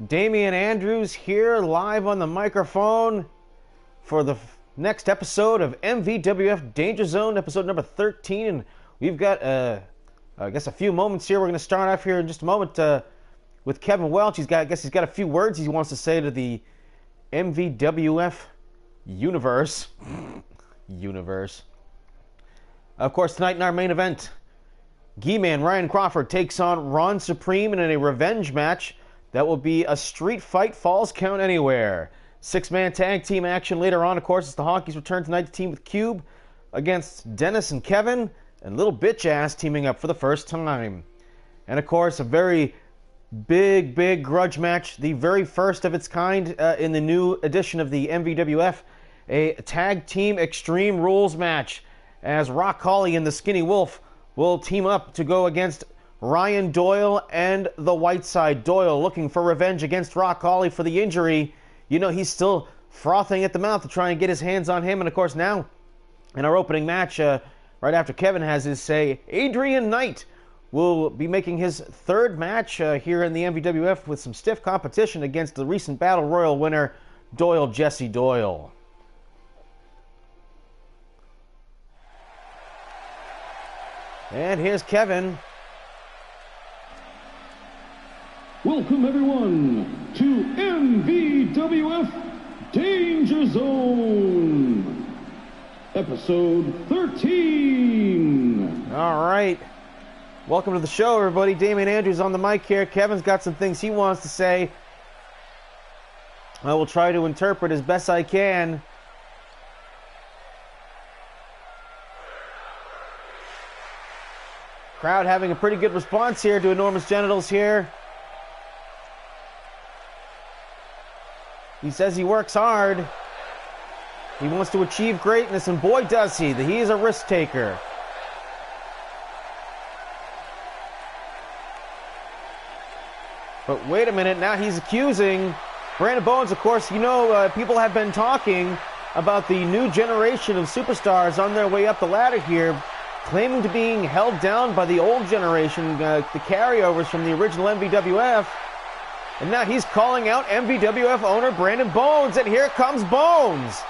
Damian Andrews here live on the microphone for the next episode of MVWF Danger Zone, episode number 13. And we've got, I guess, a few moments here. We're going to start off here in just a moment with Kevin Welch. He's got a few words he wants to say to the MVWF universe. Of course, tonight in our main event, G-Man Ryan Crawford takes on Ron Supreme in a revenge match. That will be a street fight, falls count anywhere. Six-man tag team action later on. Of course, it's the Honkies return tonight to team with Cube against Dennis and Kevin, and Little Bitch Ass teaming up for the first time. And of course, a very big grudge match, the very first of its kind in the new edition of the MVWF, a tag team Extreme Rules match, as Rock Holly and the Skinny Wolf will team up to go against Ryan Doyle and the Whiteside. Doyle looking for revenge against Rock Holly for the injury. You know, he's still frothing at the mouth to try and get his hands on him. And of course now, in our opening match, right after Kevin has his say, Adrian Knight will be making his third match here in the MVWF with some stiff competition against the recent Battle Royal winner, Doyle Jesse Doyle. And here's Kevin. Welcome everyone to MVWF Danger Zone, episode 13. All right. Welcome to the show, everybody. Damian Andrews on the mic here. Kevin's got some things he wants to say. I will try to interpret as best I can. Crowd having a pretty good response here to Enormous Genitals here. He says he works hard. He wants to achieve greatness, and boy does he. He is a risk taker. But wait a minute, now he's accusing Brandon Bones. Of course, you know, people have been talking about the new generation of superstars on their way up the ladder here, claiming to being held down by the old generation, the carryovers from the original MVWF. And now he's calling out MVWF owner Brandon Bones, and here comes Bones.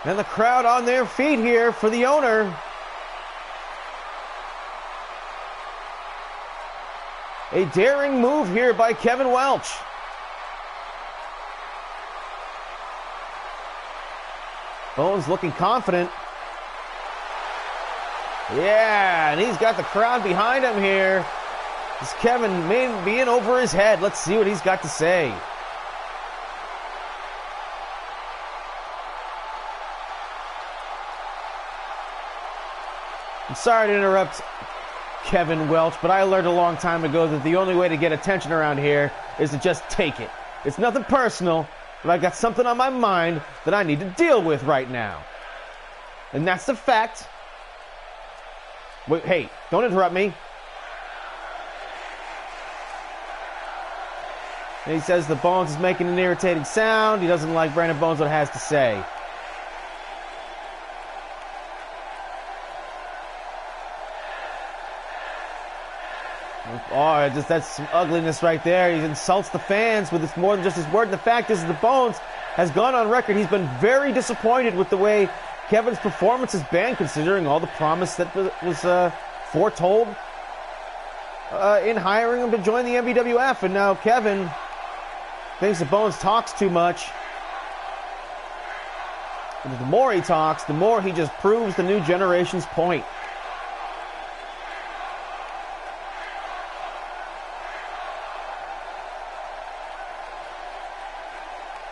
And the crowd on their feet here for the owner. A daring move here by Kevin Welch. Bones looking confident. Yeah, and he's got the crowd behind him here. This Kevin being over his head. Let's see what he's got to say. I'm sorry to interrupt Kevin Welch, but I learned a long time ago that the only way to get attention around here is to just take it. It's nothing personal, but I got something on my mind that I need to deal with right now. And that's the fact. Wait, hey, don't interrupt me. And he says the Bones is making an irritating sound. He doesn't like Brandon Bones what it has to say. Oh, that's some ugliness right there. He insults the fans with it's more than just his word. And the fact is, the Bones has gone on record. He's been very disappointed with the way Kevin's performance has been, considering all the promise that was foretold in hiring him to join the MVWF. And now Kevin thinks that Bones talks too much. And the more he talks, the more he just proves the new generation's point.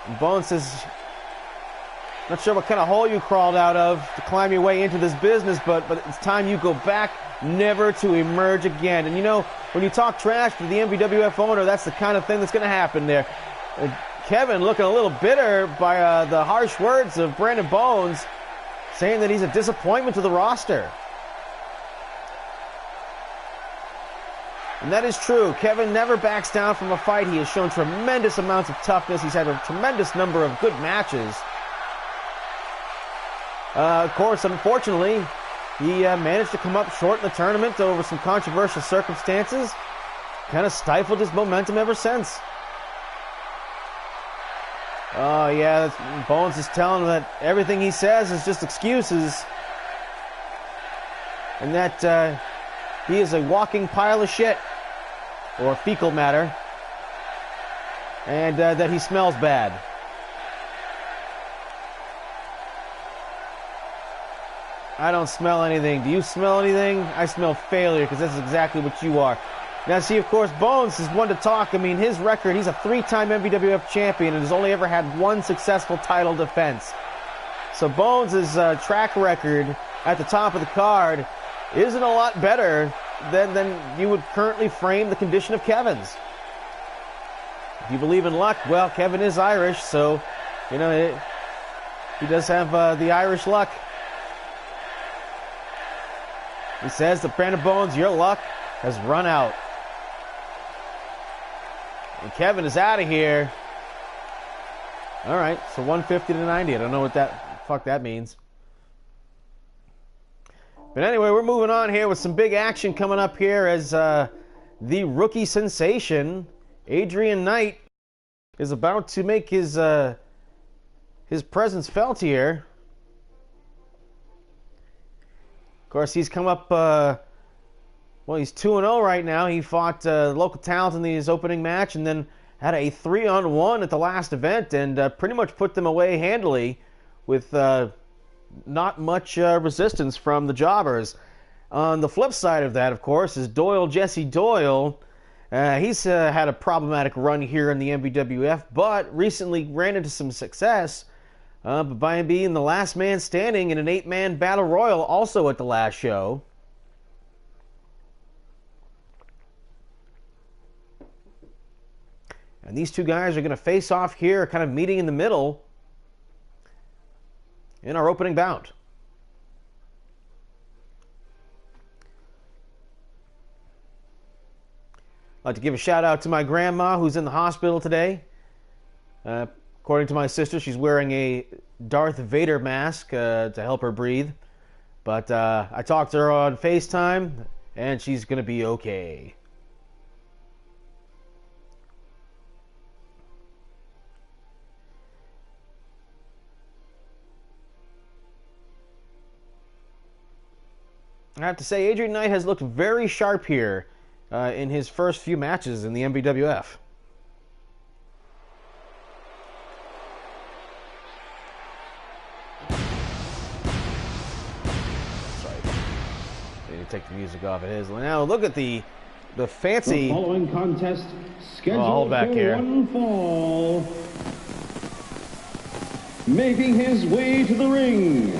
And Bones says, not sure what kind of hole you crawled out of to climb your way into this business, but it's time you go back, never to emerge again. And you know, when you talk trash to the MVWF owner, that's the kind of thing that's going to happen there. Kevin looking a little bitter by the harsh words of Brandon Bones, saying that he's a disappointment to the roster. And that is true. Kevin never backs down from a fight. He has shown tremendous amounts of toughness. He's had a tremendous number of good matches. Of course, unfortunately, he managed to come up short in the tournament over some controversial circumstances. kind of stifled his momentum ever since. Oh, yeah, Bones is telling him that everything he says is just excuses. And that he is a walking pile of shit. Or fecal matter. And that he smells bad. I don't smell anything. Do you smell anything? I smell failure, because that's exactly what you are. Now, see, of course, Bones is one to talk. I mean, his record, he's a 3-time MVWF champion and has only ever had one successful title defense. So Bones' track record at the top of the card isn't a lot better than you would currently frame the condition of Kevin's. If you believe in luck, well, Kevin is Irish, so, you know, he does have the Irish luck. He says that Brandon Bones, your luck has run out. And Kevin is out of here. All right, so 150 to 90. I don't know what that fuck that means. But anyway, we're moving on here with some big action coming up here as the rookie sensation, Adrian Knight, is about to make his presence felt here. Of course, he's come up, well, he's 2-0 right now. He fought local talent in his opening match and then had a 3-on-1 at the last event and pretty much put them away handily with not much resistance from the jobbers. On the flip side of that, of course, is Doyle, Jesse Doyle. He's had a problematic run here in the MVWF, but recently ran into some success by being the last man standing in an 8-man battle royal also at the last show. And these two guys are going to face off here, kind of meeting in the middle in our opening bout. I'd like to give a shout out to my grandma who's in the hospital today. According to my sister, she's wearing a Darth Vader mask to help her breathe. But I talked to her on FaceTime, and she's going to be okay. I have to say, Adrian Knight has looked very sharp here in his first few matches in the MVWF. Sorry. Need to take the music off. It is. Now look at the fancy... The following contest scheduled hold back for here. one fall. Making his way to the ring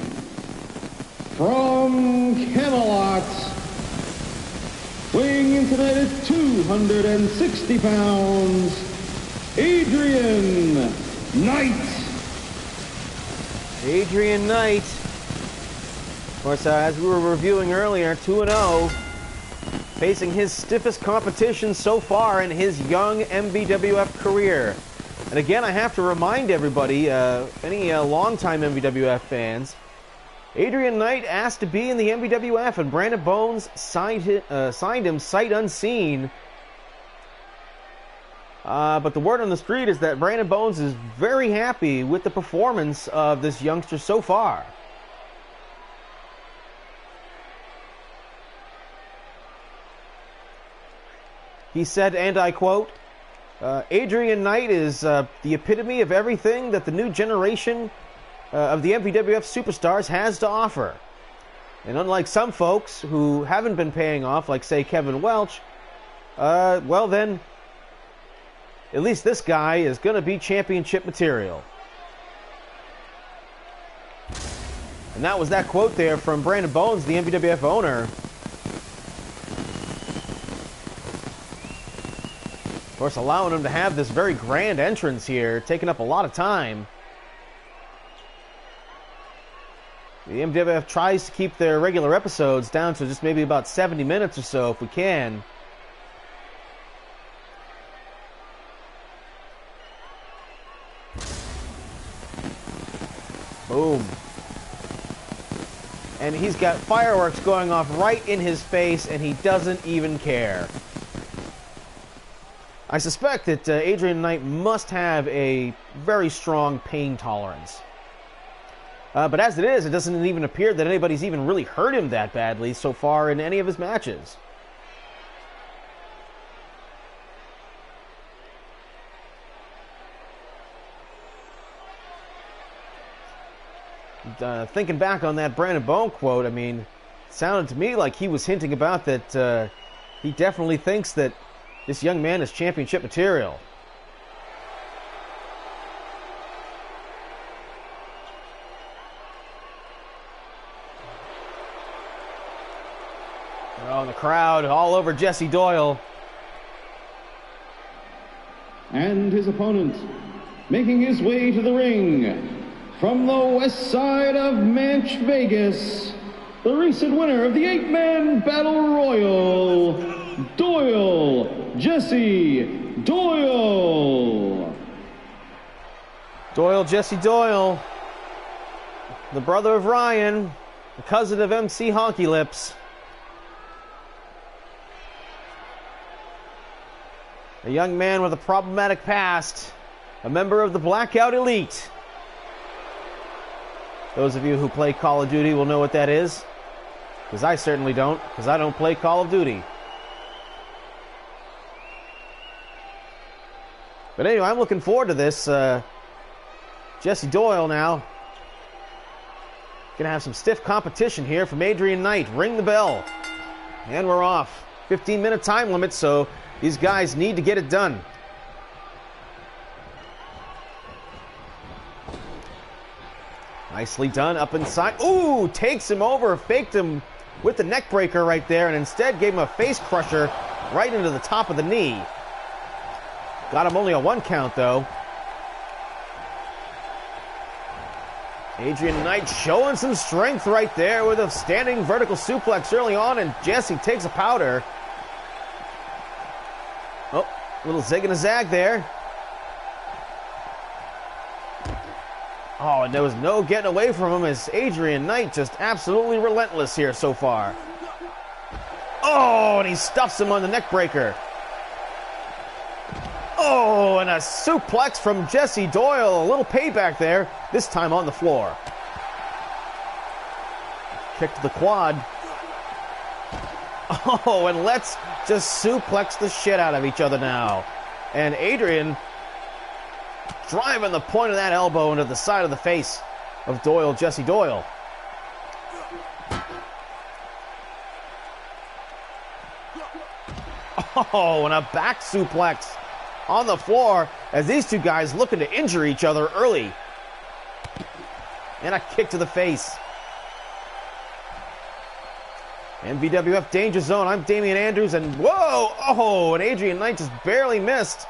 from Camelot, weighing in tonight at 260 pounds, Adrian Knight. Adrian Knight. Of course, as we were reviewing earlier, 2-0, facing his stiffest competition so far in his young MVWF career. And again, I have to remind everybody, any longtime MVWF fans, Adrian Knight asked to be in the MVWF, and Brandon Bones signed him sight unseen. But the word on the street is that Brandon Bones is very happy with the performance of this youngster so far. He said, and I quote, Adrian Knight is the epitome of everything that the new generation of the MVWF superstars has to offer. And unlike some folks who haven't been paying off, like say Kevin Welch, well then, at least this guy is going to be championship material. And that was that quote there from Brandon Bones, the MVWF owner. Of course, allowing him to have this very grand entrance here, taking up a lot of time. The MVWF tries to keep their regular episodes down to just maybe about 70 minutes or so if we can. Boom. And he's got fireworks going off right in his face, and he doesn't even care. I suspect that Adrian Knight must have a very strong pain tolerance. But as it is, it doesn't even appear that anybody's even really hurt him that badly so far in any of his matches. Thinking back on that Brandon Bone quote, I mean, it sounded to me like he was hinting about that he definitely thinks that this young man is championship material. Oh, the crowd all over Jesse Doyle. And his opponent, making his way to the ring, from the west side of Manch Vegas, the recent winner of the 8-man Battle Royal, Doyle, Jesse Doyle. Doyle, Jesse Doyle, the brother of Ryan, the cousin of MC Honky Lips. A young man with a problematic past, a member of the Blackout Elite. Those of you who play Call of Duty will know what that is, because I certainly don't, because I don't play Call of Duty. But anyway, I'm looking forward to this. Jesse Doyle now. Gonna have some stiff competition here from Adrian Knight. Ring the bell. And we're off. 15-minute time limit, so these guys need to get it done. Nicely done, up inside. Ooh, takes him over, faked him with the neck breaker right there, and instead gave him a face crusher right into the top of the knee. Got him only a 1 count, though. Adrian Knight showing some strength right there with a standing vertical suplex early on, and Jesse takes a powder. Oh, little zig and a zag there. Oh, and there was no getting away from him as Adrian Knight just absolutely relentless here so far. Oh, and he stuffs him on the neck breaker. Oh, and a suplex from Jesse Doyle. A little payback there, this time on the floor. Kick to the quad. Oh, and let's just suplex the shit out of each other now. And Adrian driving the point of that elbow into the side of the face of Doyle, Jesse Doyle. Oh, and a back suplex on the floor as these two guys looking to injure each other early. And a kick to the face. MVWF Danger Zone. I'm Damian Andrews, and whoa! Oh, and Adrian Knight just barely missed,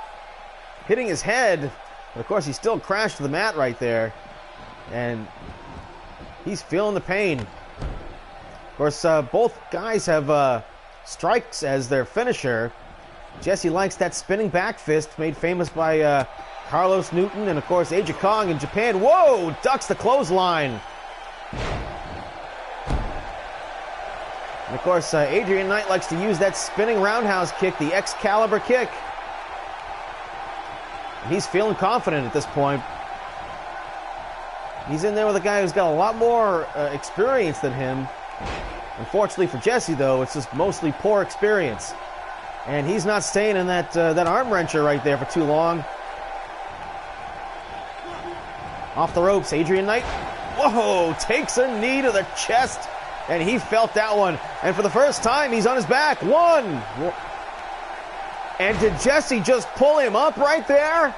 hitting his head. But of course, he still crashed to the mat right there, and he's feeling the pain. Of course, both guys have strikes as their finisher. Jesse likes that spinning back fist made famous by Carlos Newton and, of course, Aja Kong in Japan. Whoa! Ducks the clothesline. And, of course, Adrian Knight likes to use that spinning roundhouse kick, the Excalibur kick. And he's feeling confident at this point. He's in there with a guy who's got a lot more experience than him. Unfortunately for Jesse, though, it's just mostly poor experience. And he's not staying in that arm wrencher right there for too long. Off the ropes, Adrian Knight. Whoa, takes a knee to the chest. And he felt that one. And for the first time, he's on his back. One. And did Jesse just pull him up right there?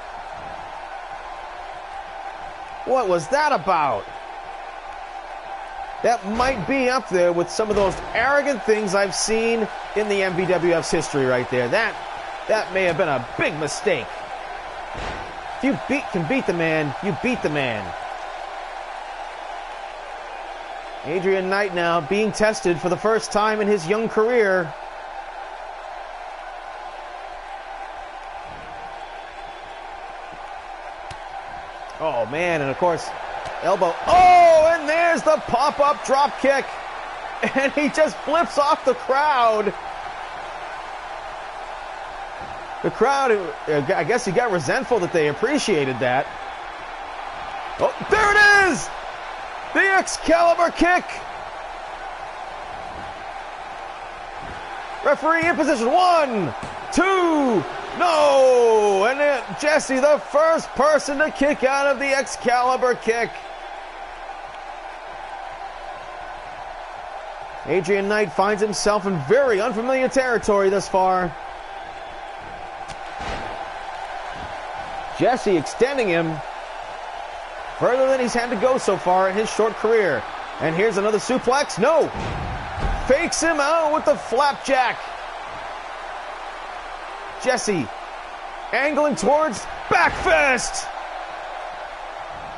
What was that about? That might be up there with some of those arrogant things I've seen in the MVWF's history right there. That may have been a big mistake. If you can beat the man, you beat the man. Adrian Knight now being tested for the first time in his young career. Oh, man, and of course, elbow. Oh, and there's the pop-up drop kick. And he just flips off the crowd. The crowd, I guess he got resentful that they appreciated that. Oh, there it is! The Excalibur kick! Referee in position. 1, 2, no! And Jesse, the first person to kick out of the Excalibur kick. Adrian Knight finds himself in very unfamiliar territory thus far. Jesse extending him further than he's had to go so far in his short career. And here's another suplex. No! Fakes him out with the flapjack. Jesse angling towards back fist.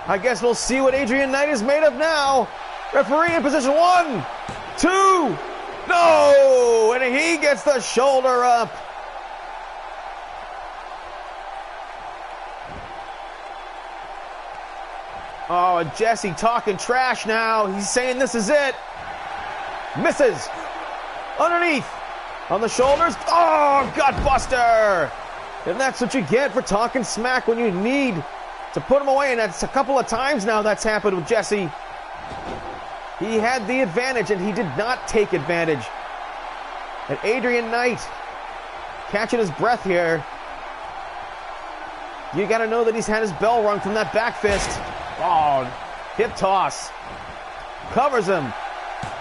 I guess we'll see what Adrian Knight is made of now. Referee in position. 1, 2, no! And he gets the shoulder up. Oh, Jesse talking trash now. He's saying this is it. Misses. Underneath. On the shoulders. Oh, gutbuster. And that's what you get for talking smack when you need to put him away. And that's a couple of times now that's happened with Jesse. He had the advantage and he did not take advantage. And Adrian Knight catching his breath here. You got to know that he's had his bell rung from that back fist. Oh, hip toss. Covers him.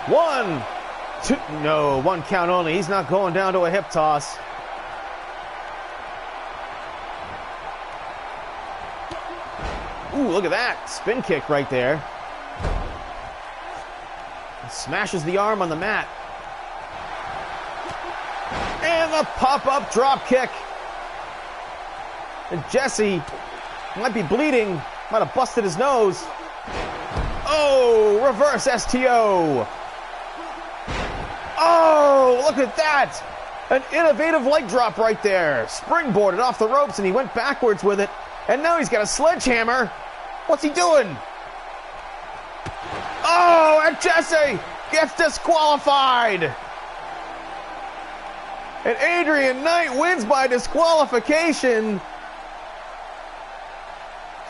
1, 2. No, 1 count only. He's not going down to a hip toss. Ooh, look at that. Spin kick right there. Smashes the arm on the mat. And the pop-up drop kick. And Jesse might be bleeding. Might have busted his nose. Oh, reverse STO. Oh, look at that. An innovative leg drop right there. Springboarded off the ropes and he went backwards with it. And now he's got a sledgehammer. What's he doing? Oh, and Jesse gets disqualified. And Adrian Knight wins by disqualification.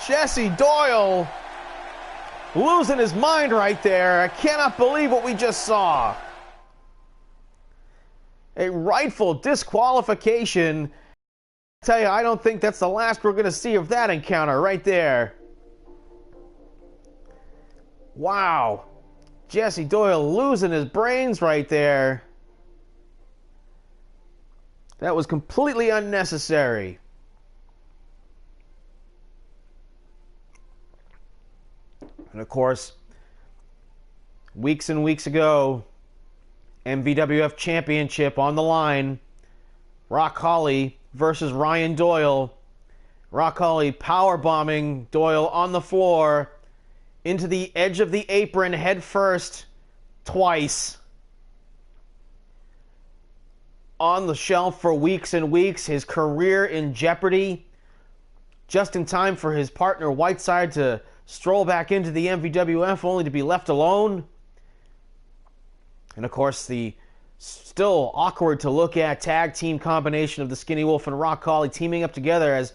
Jesse Doyle losing his mind right there. I cannot believe what we just saw. A rightful disqualification. I tell you, I don't think that's the last we're going to see of that encounter right there. Wow. Jesse Doyle losing his brains right there. That was completely unnecessary. And of course, weeks and weeks ago, MVWF Championship on the line. Rock Holly versus Ryan Doyle. Rock Holly powerbombing Doyle on the floor into the edge of the apron head first twice. On the shelf for weeks and weeks, his career in jeopardy. Just in time for his partner Whiteside to stroll back into the MVWF only to be left alone. And of course, the still awkward to look at tag team combination of the Skinny Wolf and Rock Holly teaming up together, as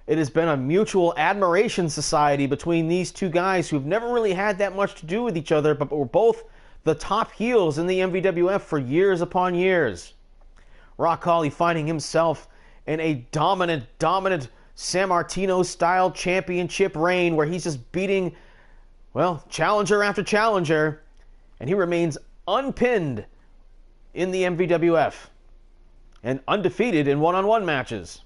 it has been a mutual admiration society between these two guys who've never really had that much to do with each other, but were both the top heels in the MVWF for years upon years. Rock Holly finding himself in a dominant San Martino-style championship reign where he's just beating, well, challenger after challenger, and he remains unpinned in the MVWF and undefeated in one-on-one matches.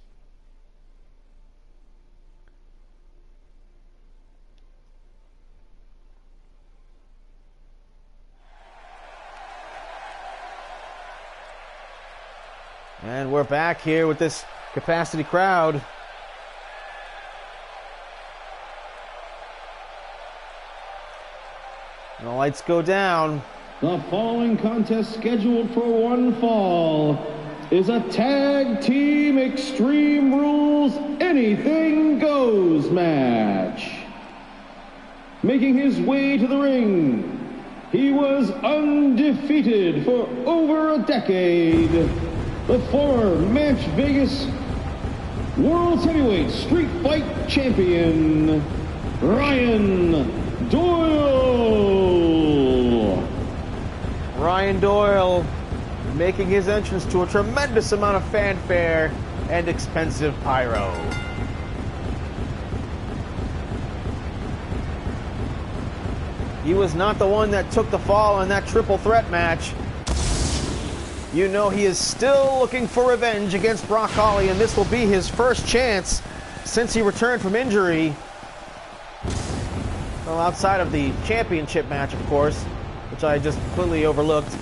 And we're back here with this capacity crowd. And the lights go down. The following contest, scheduled for one fall, is a tag team Extreme Rules Anything Goes match. Making his way to the ring, he was undefeated for over a decade. The former Match Vegas World Heavyweight Street Fight Champion, Ryan Doyle. Ryan Doyle making his entrance to a tremendous amount of fanfare and expensive pyro. He was not the one that took the fall in that triple threat match. You know he is still looking for revenge against Brock Hawley, and this will be his first chance since he returned from injury. Well, outside of the championship match, of course, which I just completely overlooked.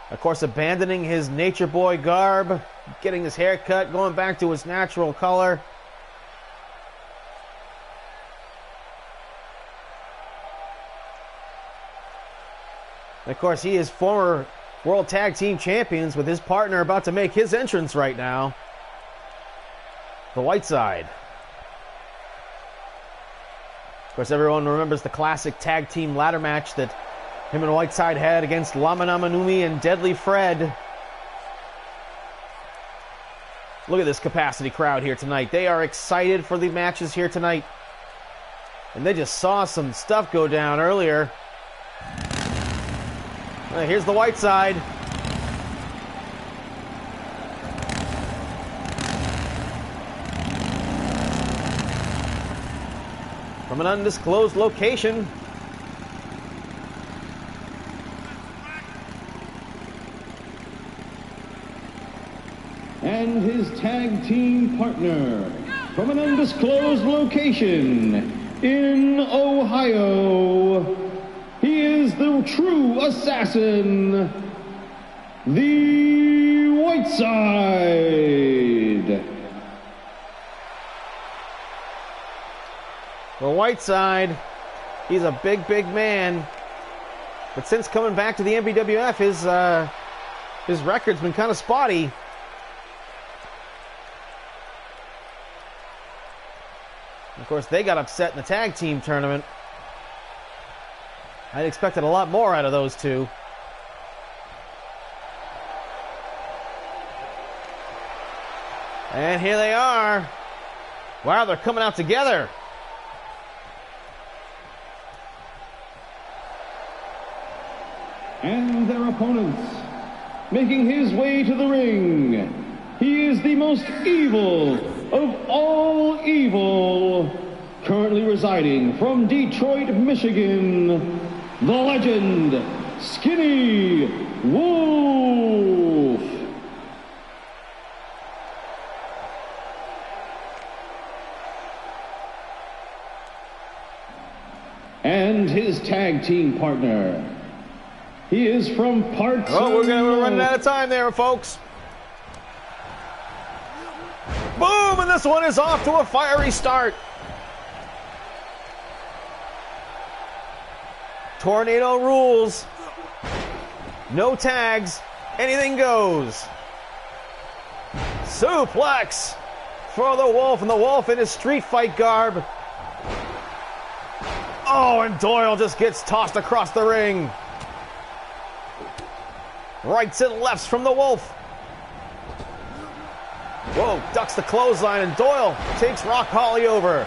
Of course, abandoning his Nature Boy garb, getting his hair cut, going back to his natural color. And of course, he is former World Tag Team Champions with his partner about to make his entrance right now. The Whiteside. Of course, everyone remembers the classic tag team ladder match that him and Whiteside had against Lama Namanumi and Deadly Fred. Look at this capacity crowd here tonight. They are excited for the matches here tonight. And they just saw some stuff go down earlier. Here's the Whiteside. From an undisclosed location. And his tag team partner from an undisclosed location in Ohio. He is the true assassin, the Whiteside. The Whiteside, he's a big, big man. But since coming back to the MVWF, his record's been kind of spotty. Of course, they got upset in the tag team tournament. I'd expected a lot more out of those two. And here they are. Wow, they're coming out together. And their opponents, making his way to the ring, he is the most evil of all evil, currently residing from Detroit, Michigan, the legend, Skinny Wolf. And his tag team partner, he is from parts. Oh, we're running out of time there, folks. Boom, and this one is off to a fiery start. Tornado rules. No tags. Anything goes. Suplex for the Wolf, and the Wolf in his street fight garb. Oh, and Doyle just gets tossed across the ring. Rights and lefts from the Wolf. Whoa, ducks the clothesline, and Doyle takes Rock Hawley over.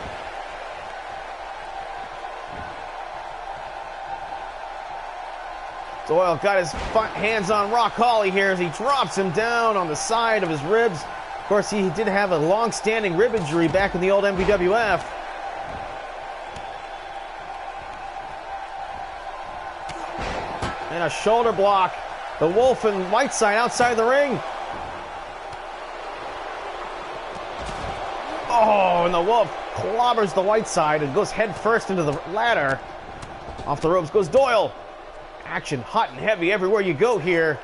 Doyle got his hands on Rock Hawley here as he drops him down on the side of his ribs. Of course, he did have a long-standing rib injury back in the old MVWF. And a shoulder block. The Wolf and Whiteside outside the ring. Oh, and the Wolf clobbers the Whiteside and goes head first into the ladder. Off the ropes goes Doyle. Action hot and heavy everywhere you go here.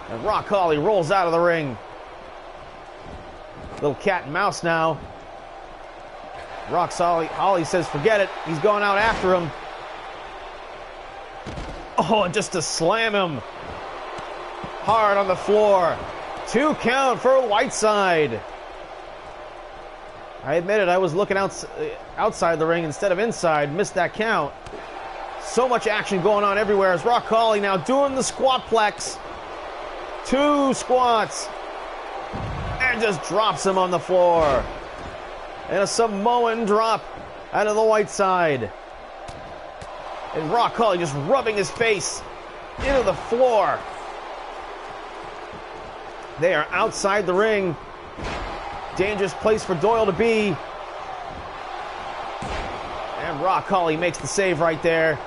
And Rock Hawley rolls out of the ring. Little cat and mouse now. Rock Hawley says forget it. He's going out after him. Oh, and just to slam him hard on the floor. 2 count for Whiteside. I admit it, I was looking outside the ring instead of inside. Missed that count. So much action going on everywhere as Rock Holly now doing the squatplex. 2 squats. And just drops him on the floor. And a Samoan drop out of the white side. And Rock Holly just rubbing his face into the floor. They are outside the ring. Dangerous place for Doyle to be. And Rock Holly makes the save right there.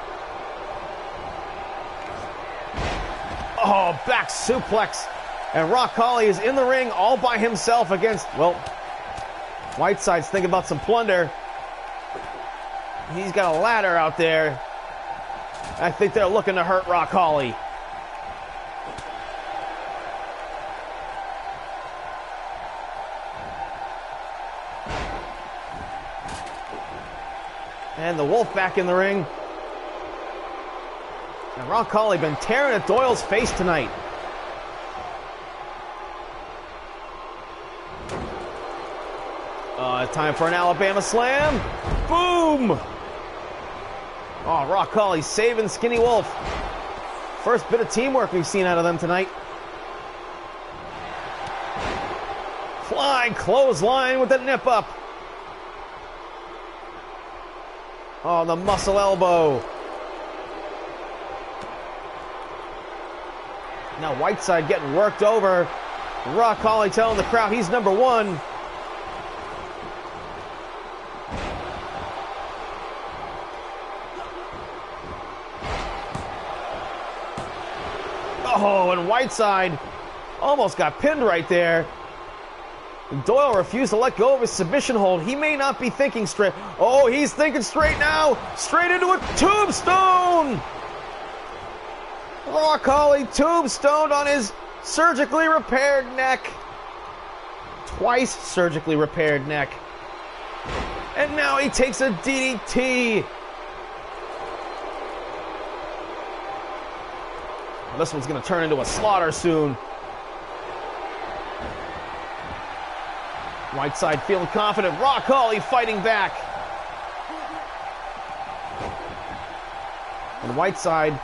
Oh, back suplex. And Rock Holly is in the ring all by himself against, well, Whiteside's thinking about some plunder. He's got a ladder out there. I think they're looking to hurt Rock Holly. And the Wolf back in the ring. And Rock Holly been tearing at Doyle's face tonight. Time for an Alabama slam. Boom! Oh, Rock Holly saving Skinny Wolf. First bit of teamwork we've seen out of them tonight. Flying clothesline with the nip up. Oh, the muscle elbow. Now Whiteside getting worked over. Rock Holly telling the crowd he's number 1. Oh, and Whiteside almost got pinned right there. Doyle refused to let go of his submission hold. He may not be thinking straight. Oh, he's thinking straight now. Straight into a tombstone. Rock Holly tombstoned on his surgically repaired neck. Twice surgically repaired neck. And now he takes a DDT. This one's going to turn into a slaughter soon. Whiteside feeling confident. Rock Holly fighting back. And Whiteside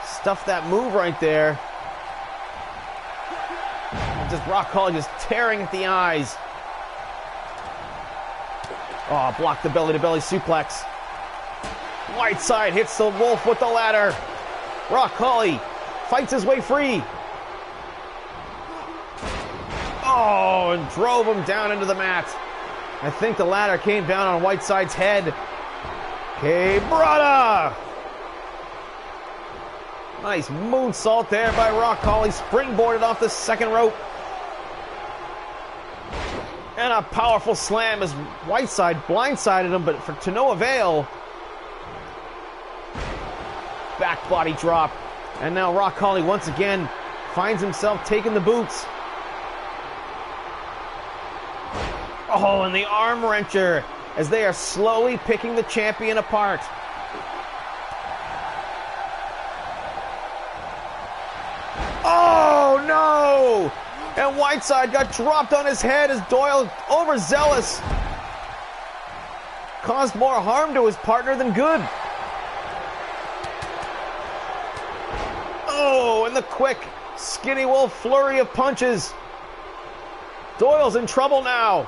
stuffed that move right there. And just Rock Holly just tearing at the eyes. Oh, blocked the belly-to-belly suplex. Whiteside hits the Wolf with the ladder. Rock Holly fights his way free. Oh, and drove him down into the mat. I think the ladder came down on Whiteside's head. Quebrada! Nice moonsault there by Rock Holly. Springboarded off the second rope. And a powerful slam as Whiteside blindsided him, but to no avail. Back body drop. And now Rock Holly once again finds himself taking the boots. Oh, and the arm wrencher as they are slowly picking the champion apart. Oh, no! And Whiteside got dropped on his head as Doyle, overzealous, caused more harm to his partner than good. Oh, and the quick Skinny Wolf flurry of punches. Doyle's in trouble now.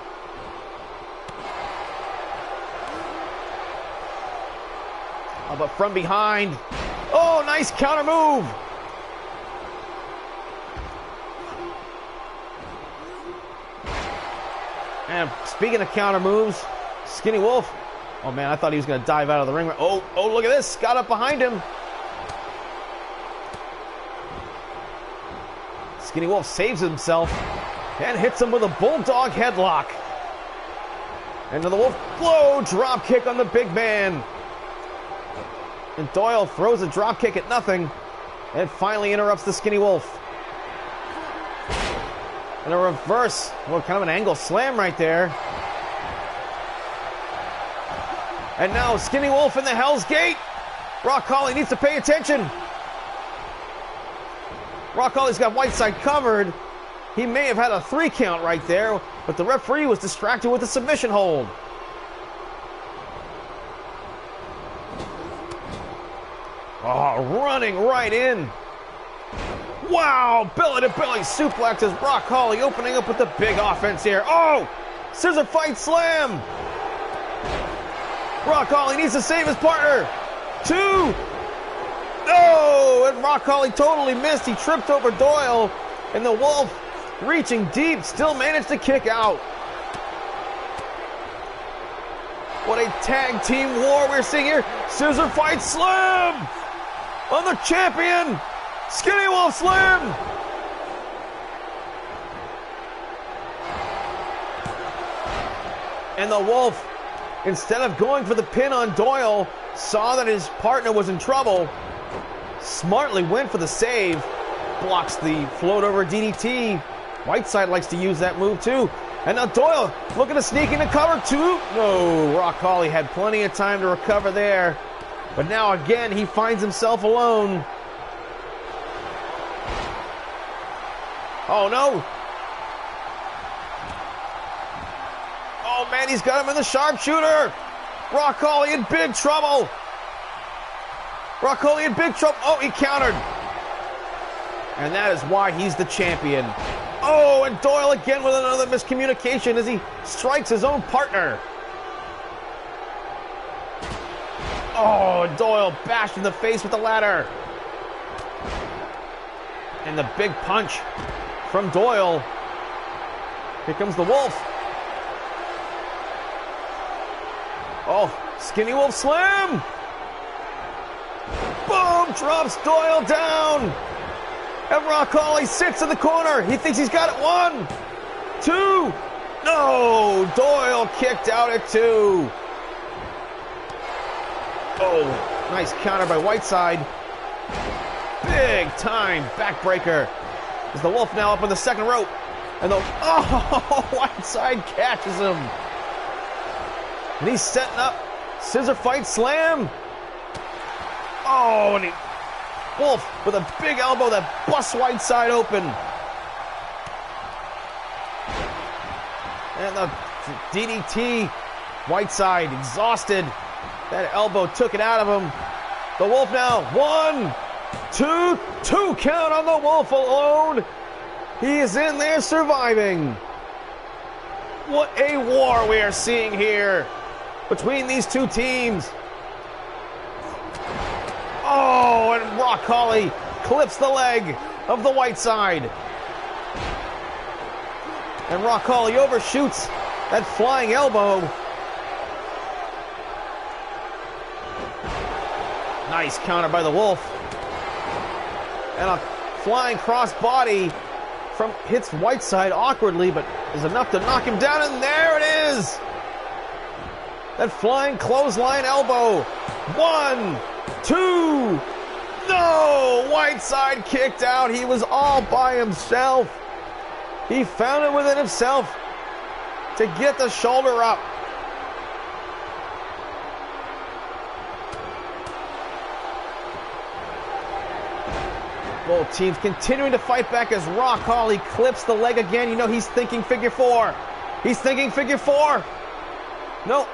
Oh, but from behind. Oh, nice counter move. And speaking of counter moves, Skinny Wolf. Oh man, I thought he was going to dive out of the ring. Oh, look at this. Got up behind him. Skinny Wolf saves himself and hits him with a bulldog headlock. And to the Wolf, blow drop kick on the big man. And Doyle throws a drop kick at nothing and finally interrupts the Skinny Wolf. And a reverse, well, kind of an angle slam right there. And now Skinny Wolf in the Hell's Gate. Rock Holly needs to pay attention. Rock Holly's got Whiteside covered. He may have had a 3 count right there. but the referee was distracted with a submission hold. Oh, running right in. Wow, belly-to-belly suplexes Rock Holly, opening up with the big offense here. Oh, scissor fight slam. Rock Holly needs to save his partner. 2. Oh, and Rock Holly totally missed. He tripped over Doyle, and the Wolf, reaching deep, still managed to kick out. What a tag team war we're seeing here. Scissor fight slam on the champion. Skinny Wolf slam. And the Wolf, instead of going for the pin on Doyle, saw that his partner was in trouble, smartly went for the save, blocks the float over DDT. Whiteside likes to use that move too. And now Doyle looking to sneak into cover 2. No, Rock Holly had plenty of time to recover there. But now again, he finds himself alone. Oh no. Oh man, he's got him in the sharpshooter. Rock Holly in big trouble. Rock Holly in big trouble. Oh, he countered. And that is why he's the champion. Oh, and Doyle again with another miscommunication as he strikes his own partner. Oh, Doyle bashed in the face with the ladder. And the big punch from Doyle. Here comes the Wolf. Oh, Skinny Wolf slam. Boom, drops Doyle down. And Rock Holly sits in the corner. He thinks he's got it. 1, 2. No, Doyle kicked out at 2. Oh, nice counter by Whiteside. Big time backbreaker. As the Wolf now up on the second rope. And the, oh, Whiteside catches him. And he's setting up. Scissor fight slam. Oh, and he, Wolf with a big elbow that busts Whiteside open. And the DDT. Whiteside exhausted. That elbow took it out of him. The Wolf now. 1, 2, 2 count on the Wolf alone. He is in there surviving. What a war we are seeing here between these two teams. Oh, and Rock Holly clips the leg of the Whiteside. And Rock Holly overshoots that flying elbow. Nice counter by the Wolf. And a flying cross body from hits Whiteside awkwardly, but is enough to knock him down, and there it is! That flying clothesline elbow. 1, 2. No! Whiteside kicked out. He was all by himself. He found it within himself to get the shoulder up. Both teams continuing to fight back as Rock Holly clips the leg again. You know he's thinking figure 4. He's thinking figure 4. No.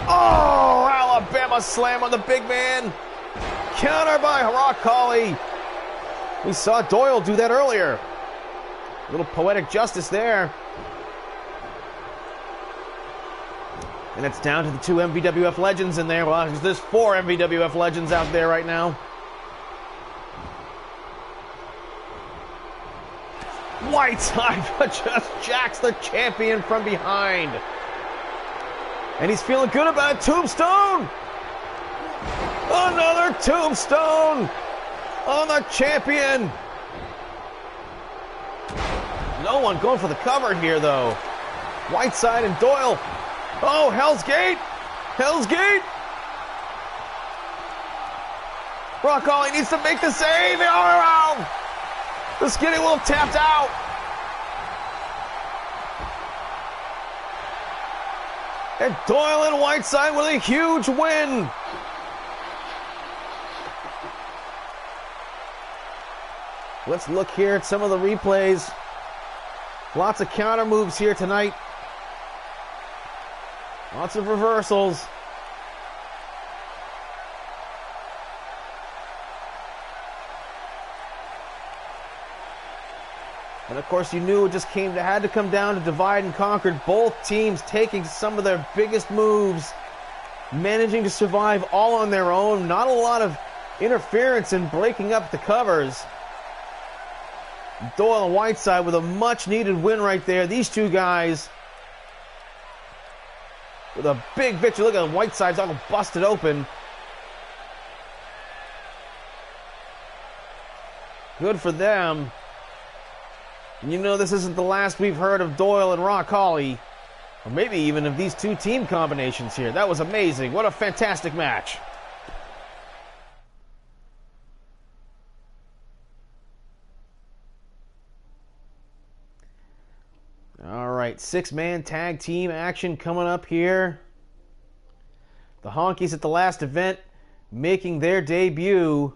Oh, Alabama slam on the big man. Counter by Rock Holly. We saw Doyle do that earlier. A little poetic justice there. And it's down to the 2 MVWF legends in there. Well, there's 4 MVWF legends out there right now. Whiteside just jacks the champion from behind. And he's feeling good about it. Tombstone! Another tombstone on the champion. No one going for the cover here, though. Whiteside and Doyle. Oh, Hell's Gate! Hell's Gate! Rock Holly needs to make the save. Oh, the Skinny Wolf tapped out. And Doyle and Whiteside with a huge win. Let's look here at some of the replays. Lots of counter moves here tonight. Lots of reversals. And of course, you knew it just had to come down to divide and conquer. Both teams taking some of their biggest moves, managing to survive all on their own. Not a lot of interference in breaking up the covers. Doyle and Whiteside with a much-needed win right there. These two guys with a big victory. Look at Whiteside's all busted open. Good for them. And you know this isn't the last we've heard of Doyle and Rock Holly. Or maybe even of these two team combinations here. That was amazing. What a fantastic match. All right, six-man tag team action coming up here. The Honkies at the last event making their debut.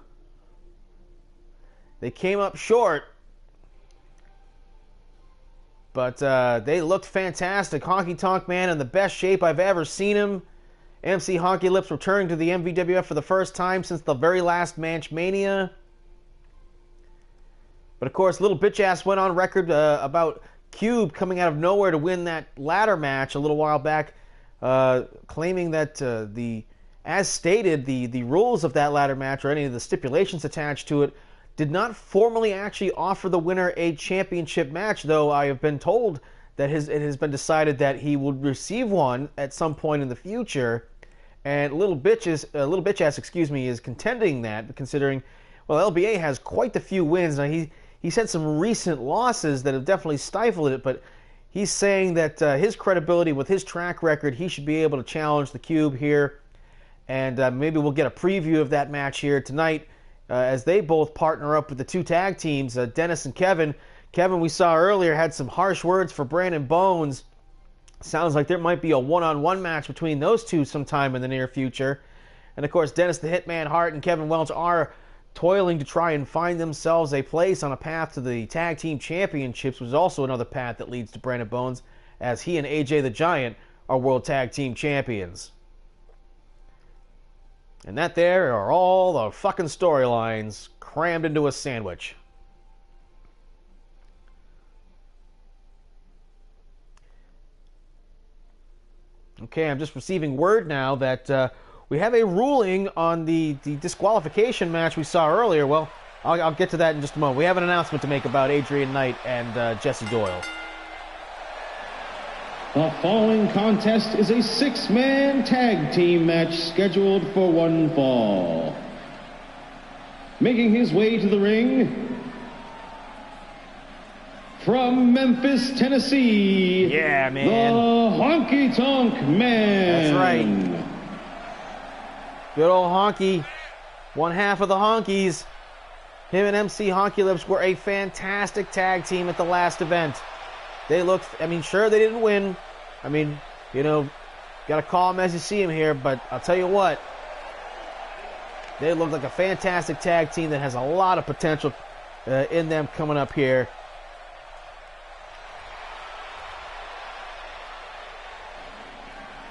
They came up short, but they looked fantastic. Honky Tonk Man in the best shape I've ever seen him. MC Honky Lips returning to the MVWF for the first time since the very last Manch Mania. But of course, Little Bitch Ass went on record about Cube coming out of nowhere to win that ladder match a little while back, claiming that as stated, the rules of that ladder match or any of the stipulations attached to it did not formally actually offer the winner a championship match, though I have been told that it has been decided that he would receive one at some point in the future. And Little Bitch Ass, is contending that, considering, well, LBA has quite the few wins. Now he's had some recent losses that have definitely stifled it, but he's saying that his credibility with his track record, he should be able to challenge the Cube here. And maybe we'll get a preview of that match here tonight as they both partner up with the two tag teams, Dennis and Kevin. Kevin, we saw earlier, had some harsh words for Brandon Bones. Sounds like there might be a one-on-one match between those two sometime in the near future. And of course, Dennis the Hitman Hart and Kevin Welch are toiling to try and find themselves a place on a path to the Tag Team Championships, which is also another path that leads to Brandon Bones, as he and AJ the Giant are World Tag Team Champions. And that there are all the fucking storylines crammed into a sandwich. Okay, I'm just receiving word now that we have a ruling on the disqualification match we saw earlier. Well, I'll get to that in just a moment. We have an announcement to make about Adrian Knight and Jesse Doyle. The following contest is a six-man tag team match scheduled for one fall. Making his way to the ring from Memphis, Tennessee. Yeah, man. The Honky Tonk Man. That's right. Good old Honky. One half of the Honkies. Him and MC Honky Lips were a fantastic tag team at the last event. They looked, sure, they didn't win. Got to call them as you see them here, but I'll tell you what, they look like a fantastic tag team that has a lot of potential in them coming up here.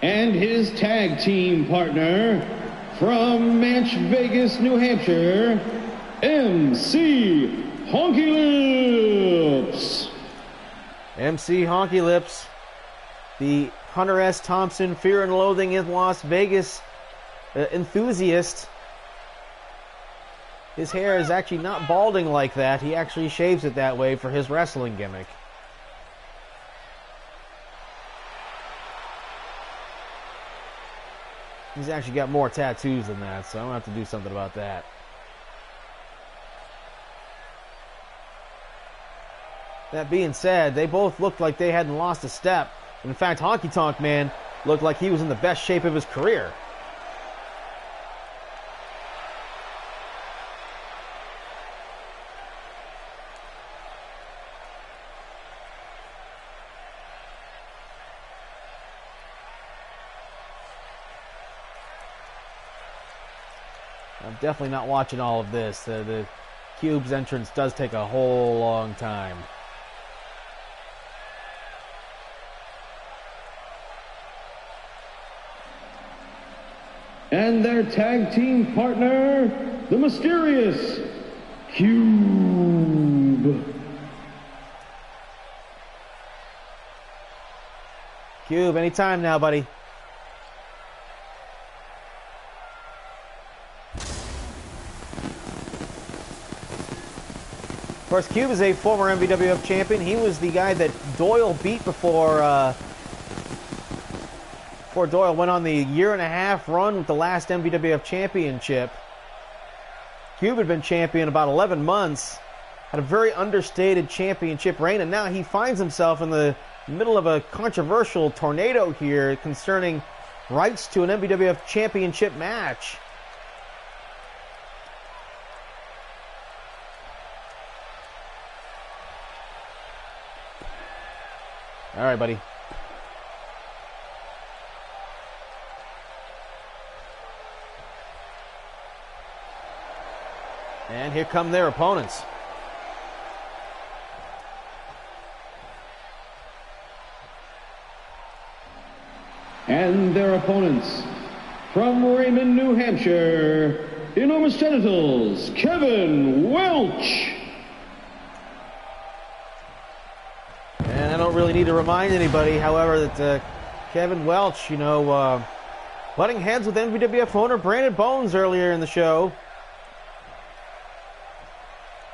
And his tag team partner from Manch Vegas, New Hampshire, MC Honky Lips. MC Honky Lips, the Hunter S. Thompson Fear and Loathing in Las Vegas enthusiast. His hair is actually not balding like that. He actually shaves it that way for his wrestling gimmick. He's actually got more tattoos than that, so I'm going to have to do something about that. That being said, they both looked like they hadn't lost a step. In fact, Honky Tonk Man looked like he was in the best shape of his career. I'm definitely not watching all of this. The Cube's entrance does take a whole long time. and their tag team partner, the mysterious Cube. Cube, anytime now, buddy. Of course, Cube is a former MVWF champion. He was the guy that Doyle beat before Doyle went on the year-and-a-half run with the last MVWF championship. Cube had been champion about 11 months, had a very understated championship reign, and now he finds himself in the middle of a controversial tornado here concerning rights to an MVWF championship match. All right, buddy. And here come their opponents. And their opponents, from Raymond, New Hampshire, Enormous Genitals, Kevin Welch. And I don't really need to remind anybody, however, that Kevin Welch, butting heads with MVWF owner Brandon Bones earlier in the show.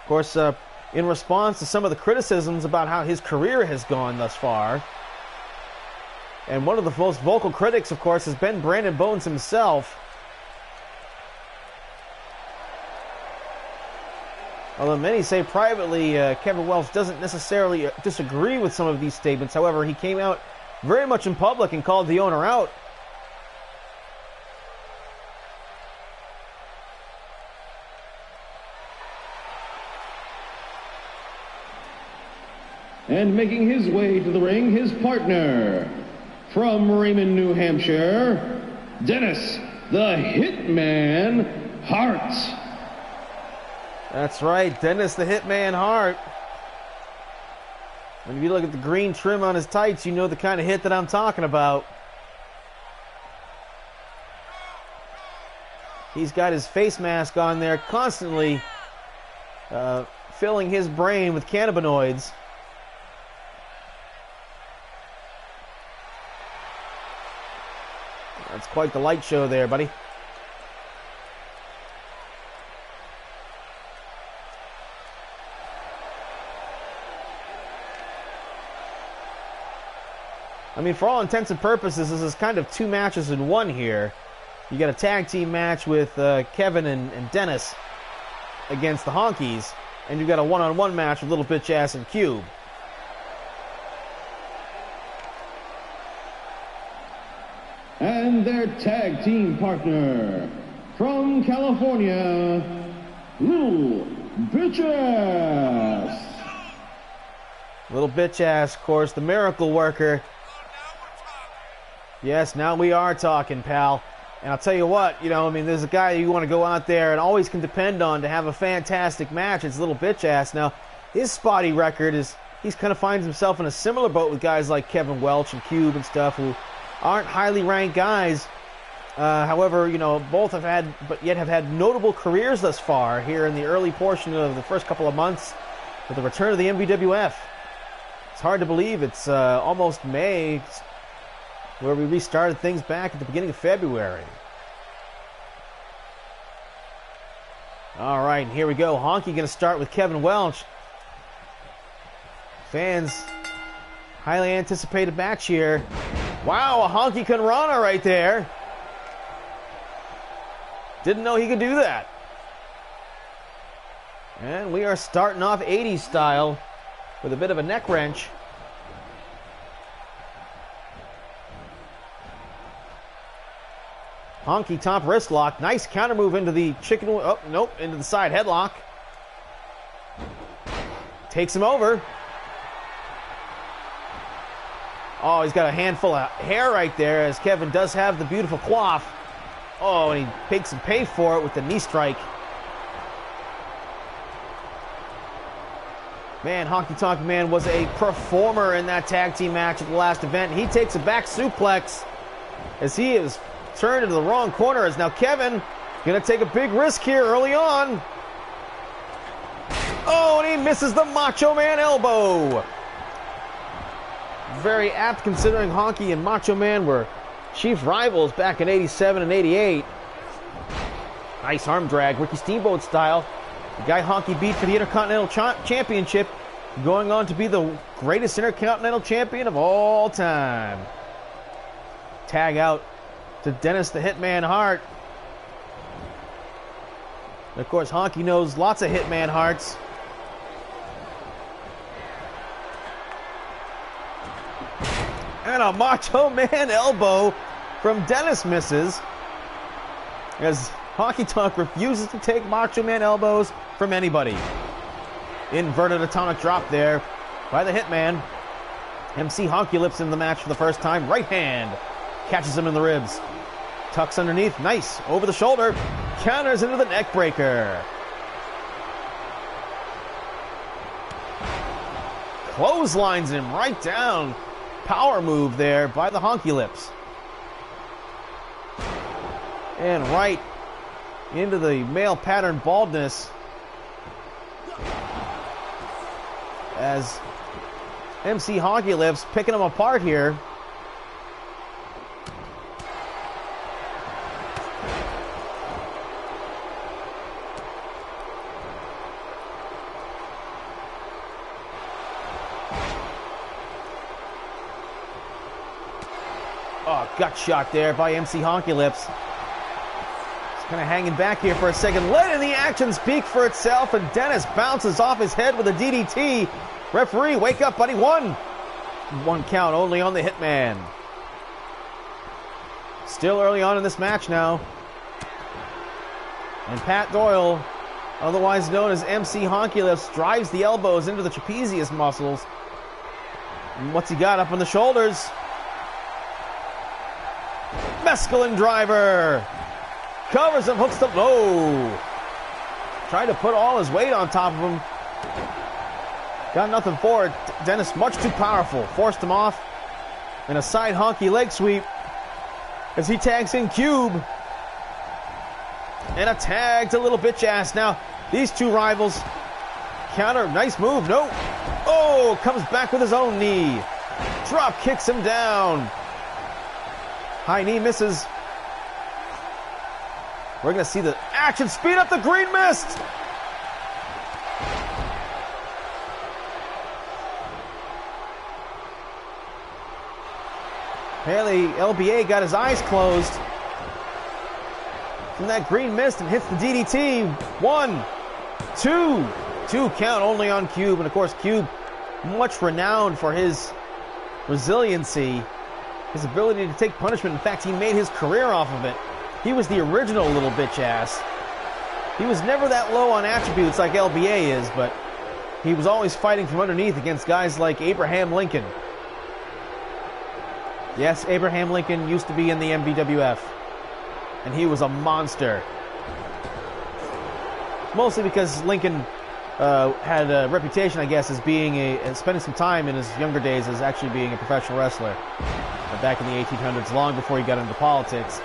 Of course, in response to some of the criticisms about how his career has gone thus far. And one of the most vocal critics, of course, has been Brandon Bones himself. Although many say privately Kevin Welch doesn't necessarily disagree with some of these statements. However, he came out very much in public and called the owner out. And making his way to the ring, his partner, from Raymond, New Hampshire, Dennis the Hitman Hart. That's right, Dennis the Hitman Hart. When you look at the green trim on his tights, you know the kind of hit that I'm talking about. He's got his face mask on there, constantly filling his brain with cannabinoids. That's quite the light show there, buddy. I mean, for all intents and purposes, this is kind of two matches in one here. You got a tag team match with Kevin and Dennis against the Honkies, and you've got a one-on-one match with Little Bitch Ass and Cube. And their tag team partner, from California, Little Bitch Ass. Little Bitch Ass, of course, the miracle worker. Yes, now we are talking, pal. And I'll tell you what, there's a guy you want to go out there and always can depend on to have a fantastic match. It's Little Bitch Ass. Now, his spotty record is, he's kind of finds himself in a similar boat with guys like Kevin Welch and Cube and stuff who aren't highly ranked guys. However, both have had notable careers thus far here in the early portion of the first couple of months with the return of the MVWF. It's hard to believe it's almost May, where we restarted things back at the beginning of February. All right, here we go. Honky going to start with Kevin Welch. Fans, highly anticipated match here. Wow, a Honky Conrana right there. Didn't know he could do that. And we are starting off 80s style with a bit of a neck wrench. Honky top wrist lock. Nice counter move into the chicken. Oh, nope. Into the side headlock. Takes him over. Oh, he's got a handful of hair right there, as Kevin does have the beautiful coif. Oh, and he takes and pay for it with the knee strike. Man, Honky Tonk Man was a performer in that tag team match at the last event. He takes a back suplex as he is turned into the wrong corner as now Kevin going to take a big risk here early on. Oh, and he misses the Macho Man elbow. Very apt considering Honky and Macho Man were chief rivals back in 87 and 88. Nice arm drag, Ricky Steamboat style. The guy Honky beat for the Intercontinental Championship, going on to be the greatest Intercontinental Champion of all time. Tag out to Dennis the Hitman Hart. And of course, Honky knows lots of Hitman Hearts. And a Macho Man elbow from Dennis misses, as Honky Tonk refuses to take Macho Man elbows from anybody. Inverted atomic drop there by the Hitman. MC Honky Lips in the match for the first time. Right hand catches him in the ribs. Tucks underneath. Nice. Over the shoulder. Counters into the neck breaker. Clotheslines him right down. Power move there by the Honky Lips. And right into the male pattern baldness as MC Honky Lips picking him apart here. Oh, gut shot there by MC Honky Lips. Kind of hanging back here for a second. Letting the action speak for itself, and Dennis bounces off his head with a DDT. Referee, wake up, buddy. One count only on the Hitman. Still early on in this match now. And Pat Doyle, otherwise known as MC Honky Lips, drives the elbows into the trapezius muscles. And what's he got up on the shoulders? Mescaline driver. Covers him, hooks the low. Trying to put all his weight on top of him. Got nothing for it. Dennis much too powerful. Forced him off. And a side Honky leg sweep as he tags in Cube. And a tag to little bitch ass. Now, these two rivals counter. Nice move. No. Oh, comes back with his own knee. Drop kicks him down. High knee misses. We're going to see the action speed up the green mist. Apparently, LBA got his eyes closed from that green mist and hits the DDT. 1, 2. 2 count only on Cube. And of course, Cube, much renowned for his resiliency, his ability to take punishment. In fact, he made his career off of it. He was the original little bitch ass. He was never that low on attributes like LBA is, but he was always fighting from underneath against guys like Abraham Lincoln. Yes, Abraham Lincoln used to be in the MVWF, and he was a monster. Mostly because Lincoln had a reputation, I guess, as being spending some time in his younger days as actually being a professional wrestler back in the 1800s, long before he got into politics.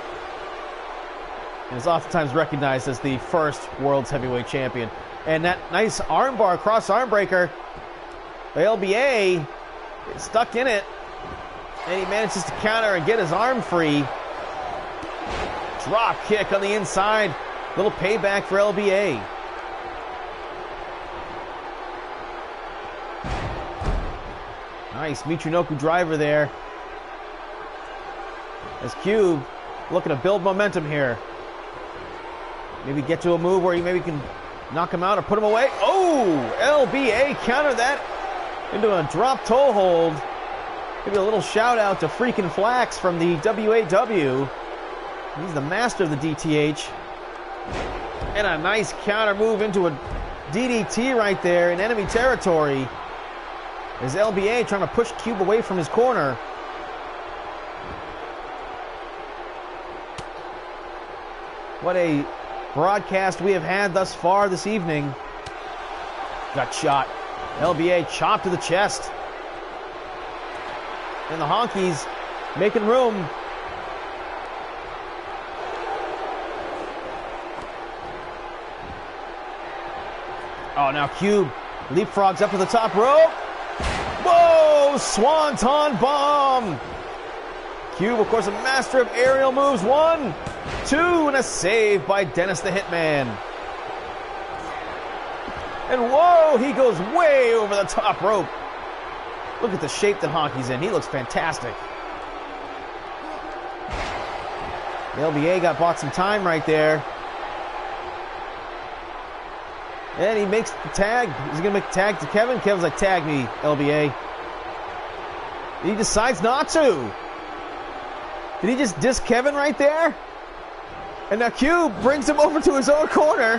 And is oftentimes recognized as the first world's heavyweight champion. And that nice armbar, cross arm breaker, the LBA is stuck in it, and he manages to counter and get his arm free. Drop kick on the inside, little payback for LBA. Nice Michinoku driver there. As Cube looking to build momentum here. Maybe get to a move where he maybe can knock him out or put him away. Oh, LBA countered that into a drop toe hold. Maybe a little shout out to Freakin' Flax from the WAW. He's the master of the DTH. And a nice counter move into a DDT right there in enemy territory. As LBA trying to push Cube away from his corner. What a broadcast we have had thus far this evening. Gut shot. LBA chopped to the chest. And the Honkies making room. Oh, now Cube leapfrogs up to the top rope. Whoa! Swanton bomb! Cube, of course, a master of aerial moves. 1, 2, and a save by Dennis the Hitman. And whoa, he goes way over the top rope. Look at the shape that Honky's in. He looks fantastic. The LBA bought some time right there. And he makes the tag. He's going to make the tag to Kevin. Kevin's like, tag me, LBA. He decides not to. Did he just diss Kevin right there? And now Cube brings him over to his own corner,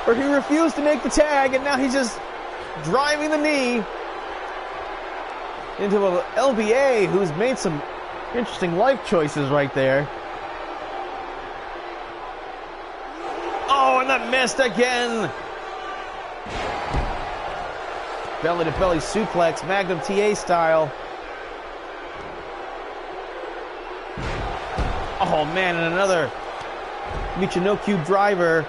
where he refused to make the tag, and now he's just driving the knee into a LBA who's made some interesting life choices right there. Oh, and that missed again. Belly-to-belly suplex, Magnum TA style. Oh, man, and another Michino Cube driver.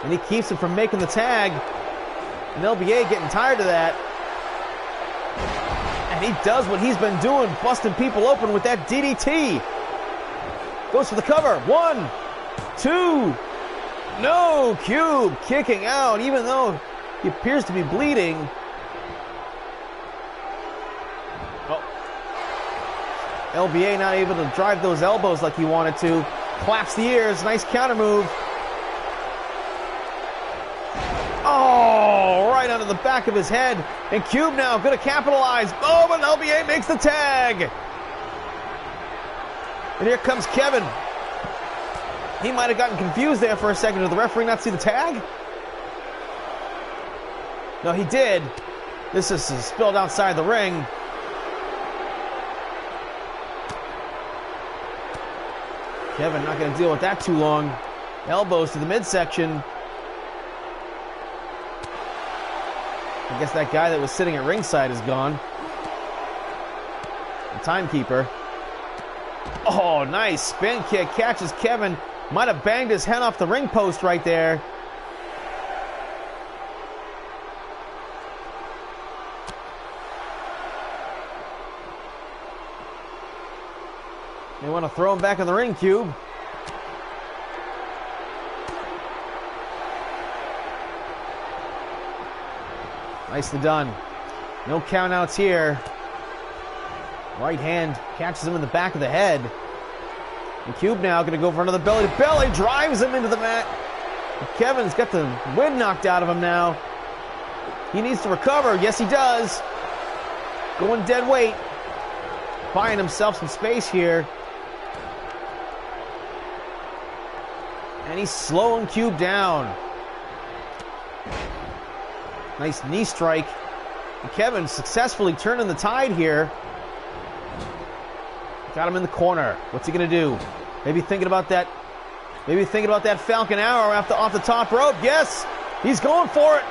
And he keeps him from making the tag. And LBA getting tired of that. And he does what he's been doing, busting people open with that DDT. Goes for the cover. 1, 2. No, Cube kicking out, even though he appears to be bleeding. Oh. LBA not able to drive those elbows like he wanted to. Claps the ears. Nice counter move. Oh, right under the back of his head. And Cube now going to capitalize. Oh, but LBA makes the tag. And here comes Kevin. He might have gotten confused there for a second. Did the referee not see the tag? No, he did. This is spilled outside the ring. Kevin not going to deal with that too long. Elbows to the midsection. I guess that guy that was sitting at ringside is gone. The timekeeper. Oh, nice spin kick. Catches Kevin. Might have banged his head off the ring post right there. They want to throw him back in the ring, Cube. Nicely done. No countouts here. Right hand catches him in the back of the head. And Cube now going to go for another belly-to-belly. Drives him into the mat. And Kevin's got the wind knocked out of him now. He needs to recover. Yes, he does. Going dead weight. Buying himself some space here. And he's slowing Cube down. Nice knee strike. And Kevin successfully turning the tide here. Got him in the corner. What's he gonna do? Maybe thinking about that. Maybe thinking about that Falcon Arrow off the top rope. Yes, he's going for it.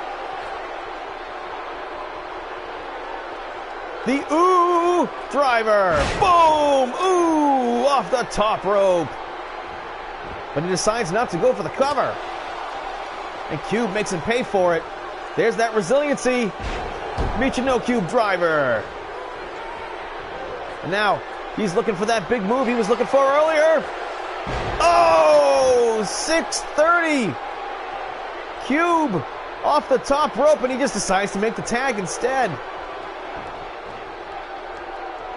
The ooh driver. Boom! Ooh off the top rope. But he decides not to go for the cover. And Cube makes him pay for it. There's that resiliency. Michino Cube driver. And now he's looking for that big move he was looking for earlier. Oh, 630. Cube off the top rope, and he just decides to make the tag instead.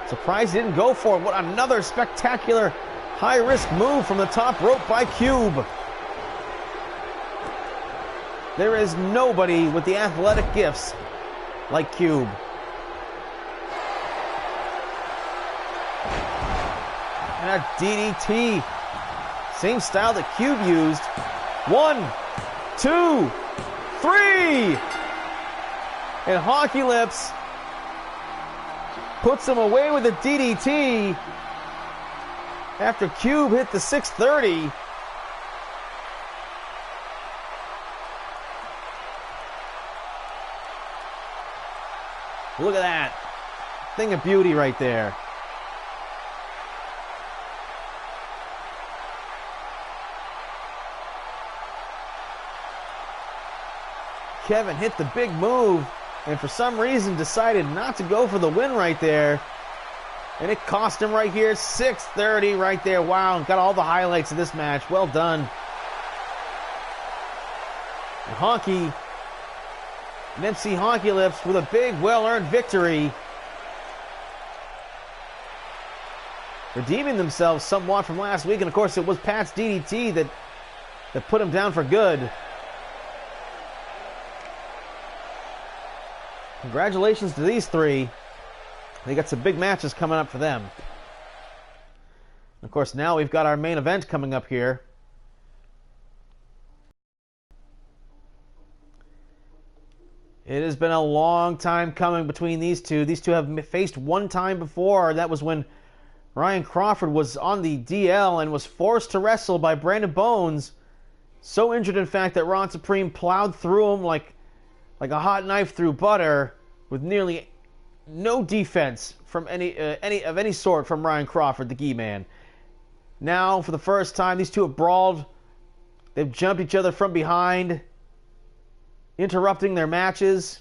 Surprised he didn't go for it. What another spectacular high-risk move from the top rope by Cube. There is nobody with the athletic gifts like Cube. And a DDT. Same style that Cube used. 1, 2, 3. And Hockey Lips puts him away with a DDT after Cube hit the 630. Look at that. Thing of beauty right there. Kevin hit the big move and for some reason decided not to go for the win right there. And it cost him right here. 6:30 right there. Wow, got all the highlights of this match. Well done. And Honky, and MC Honky Lips with a big, well-earned victory. Redeeming themselves somewhat from last week. And of course, it was Pat's DDT that put him down for good. Congratulations to these three. They got some big matches coming up for them. Of course, now we've got our main event coming up here. It has been a long time coming between these two. These two have faced one time before. That was when Ryan Crawford was on the DL and was forced to wrestle by Brandon Bones. So injured, in fact, that Ron Supreme plowed through him like a hot knife through butter with nearly no defense from any sort from Ryan Crawford, the Gi Man. Now, for the first time, these two have brawled. They've jumped each other from behind, interrupting their matches.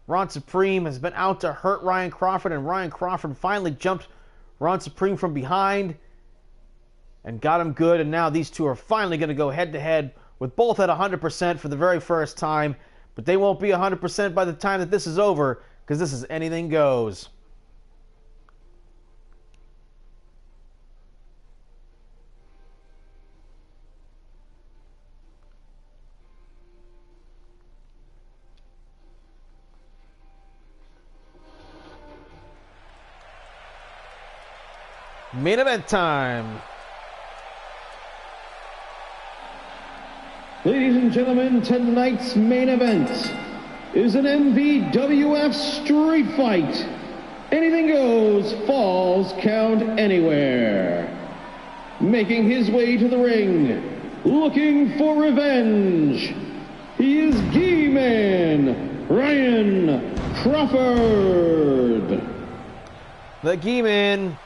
Ron Supreme has been out to hurt Ryan Crawford, and Ryan Crawford finally jumped Ron Supreme from behind and got him good. And now these two are finally going to go head-to-head with both at 100% for the very first time. But they won't be 100% by the time that this is over, because this is anything goes. Main event time. Ladies and gentlemen, tonight's main event is an MVWF street fight. Anything goes, falls count anywhere. Making his way to the ring, looking for revenge, he is Gi Man Ryan Crawford. The Gi Man,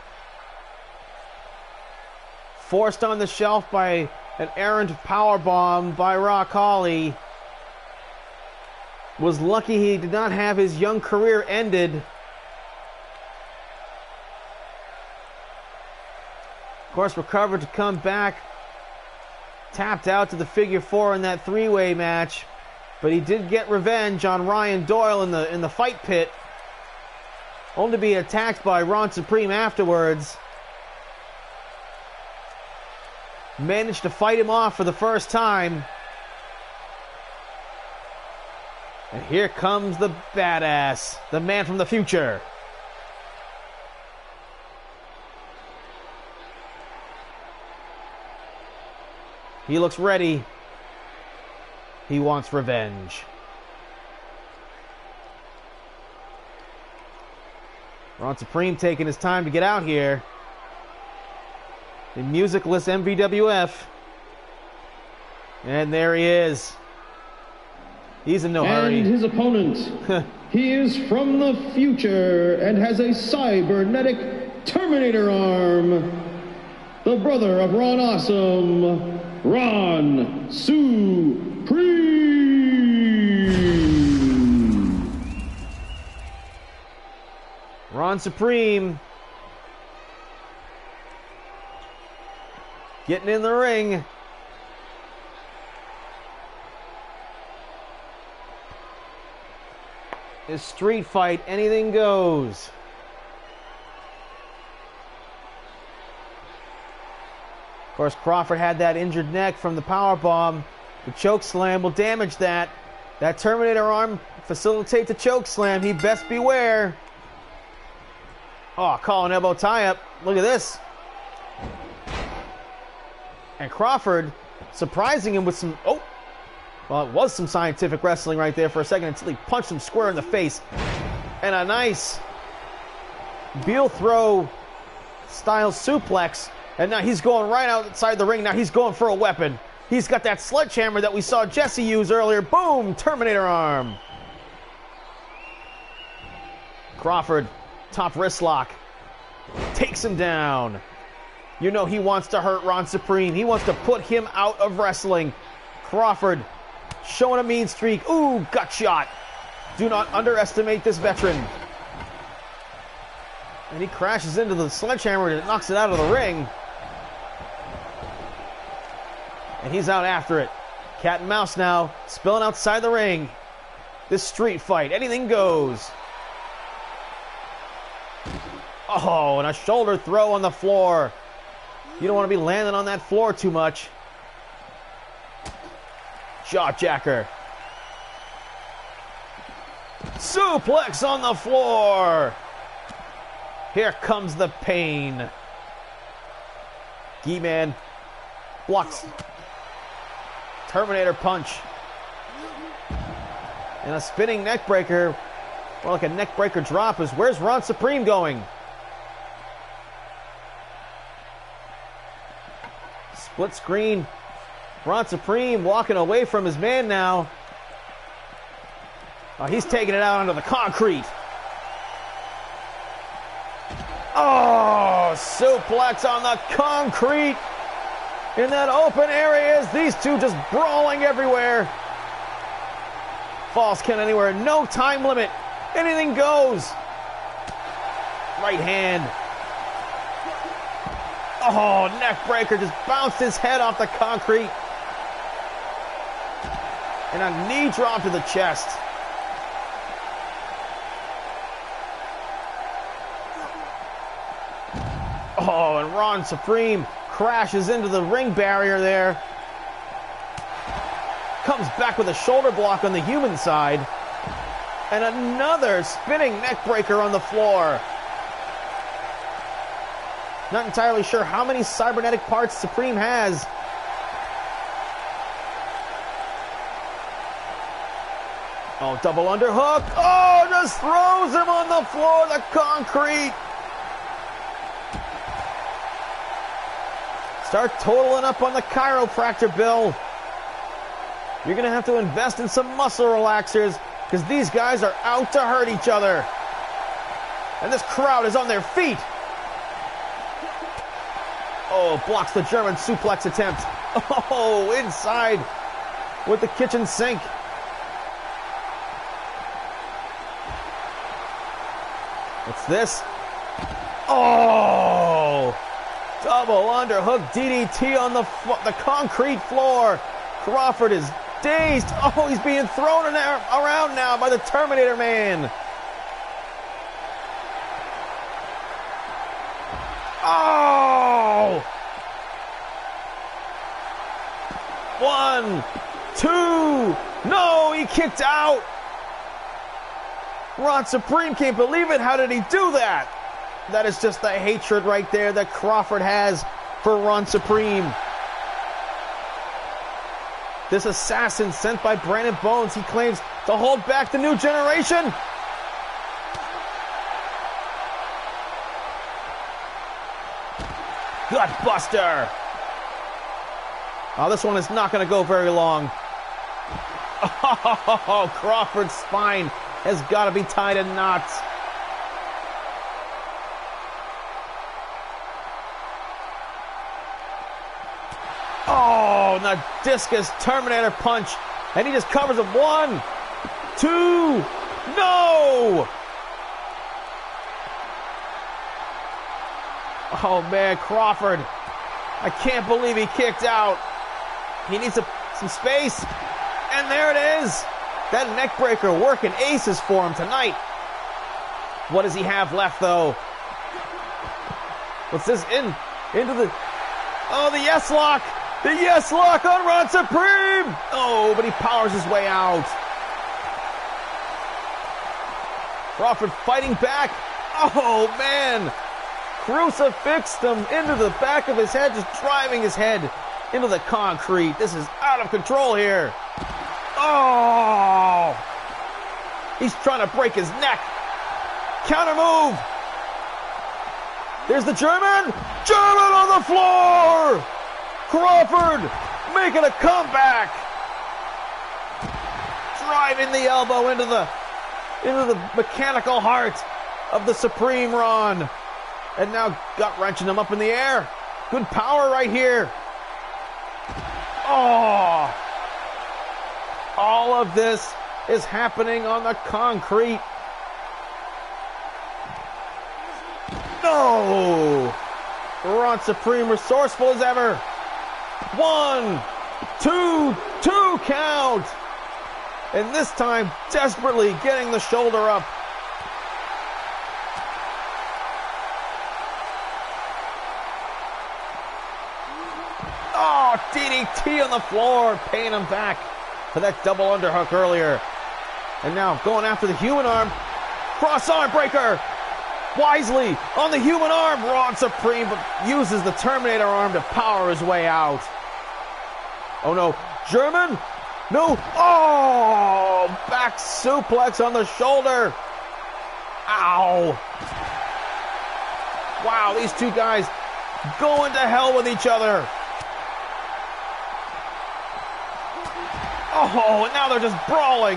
forced on the shelf by an errant powerbomb by Rock Holly, was lucky he did not have his young career ended. Of course, recovered to come back, tapped out to the figure four in that three-way match, but he did get revenge on Ryan Doyle in the fight pit, only to be attacked by Ron Supreme afterwards. Managed to fight him off for the first time. And here comes the badass, the man from the future. He looks ready. He wants revenge. Ron Supreme taking his time to get out here. The musicless MVWF. And there he is. He's in no hurry. And his opponent, he is from the future and has a cybernetic Terminator arm. The brother of Ron Awesome, Ron Supreme. Ron Supreme getting in the ring. This street fight, anything goes. Of course, Crawford had that injured neck from the powerbomb. The choke slam will damage that. That Terminator arm facilitates the choke slam. He best beware. Oh, call an elbow tie-up. Look at this. And Crawford surprising him with some... Oh! Well, it was some scientific wrestling right there for a second until he punched him square in the face. And a nice Beal throw style suplex. And now he's going right outside the ring. Now he's going for a weapon. He's got that sledgehammer that we saw Jesse use earlier. Boom! Terminator arm. Crawford, top wrist lock. Takes him down. You know he wants to hurt Ron Supreme. He wants to put him out of wrestling. Crawford showing a mean streak. Ooh, gut shot. Do not underestimate this veteran. And he crashes into the sledgehammer and knocks it out of the ring. And he's out after it. Cat and mouse now, spilling outside the ring. This street fight, anything goes. Oh, and a shoulder throw on the floor. You don't want to be landing on that floor too much. Jawjacker. Suplex on the floor. Here comes the pain. G-Man blocks. Terminator punch. And a spinning neck breaker. More like a neck breaker drop is where's Ron Supreme going? Split screen. Ron Supreme walking away from his man now. Oh, he's taking it out onto the concrete. Oh, suplex on the concrete. In that open areas, these two just brawling everywhere. Falls count anywhere, no time limit. Anything goes. Right hand. Oh, neck breaker just bounced his head off the concrete. And a knee drop to the chest. Oh, and Ron Supreme crashes into the ring barrier there. Comes back with a shoulder block on the human side. And another spinning neck breaker on the floor. Not entirely sure how many cybernetic parts Supreme has. Oh, double underhook. Oh, just throws him on the floor, the concrete. Start totaling up on the chiropractor bill. You're going to have to invest in some muscle relaxers because these guys are out to hurt each other. And this crowd is on their feet. Oh, blocks the German suplex attempt. Oh, inside with the kitchen sink. What's this? Oh! Double underhook DDT on the concrete floor. Crawford is dazed. Oh, he's being thrown around now by the Terminator Man. Oh! 1, 2. No, he kicked out. Ron Supreme can't believe it. How did he do that? That is just the hatred right there that Crawford has for Ron Supreme. This assassin sent by Brandon Bones, he claims to hold back the new generation. Gutbuster. Oh, this one is not going to go very long. Oh, Crawford's spine has got to be tied in knots. Oh, and the discus Terminator punch. And he just covers him. 1, 2, no! Oh, man, Crawford. I can't believe he kicked out. He needs some space. And there it is. That neck breaker working aces for him tonight. What does he have left, though? What's this? Into the... Oh, the yes lock. The yes lock on Ron Supreme. Oh, but he powers his way out. Crawford fighting back. Oh, man. Crucifixed him into the back of his head, just driving his head into the concrete. This is out of control here. Oh! He's trying to break his neck. Counter move. There's the German. German on the floor. Crawford making a comeback. Driving the elbow into the mechanical heart of the Supreme Ron. And now gut-wrenching him up in the air. Good power right here. Oh! All of this is happening on the concrete. No! Ron Supreme, resourceful as ever. 1, 2, 2 count. And this time, desperately getting the shoulder up. Oh, DDT on the floor, paying him back for that double underhook earlier. And now going after the human arm. Cross arm breaker. Wisely on the human arm. Ron Supreme uses the Terminator arm to power his way out. Oh no, German? No. Oh, back suplex on the shoulder. Ow. Wow, these two guys going to hell with each other. Oh, and now they're just brawling.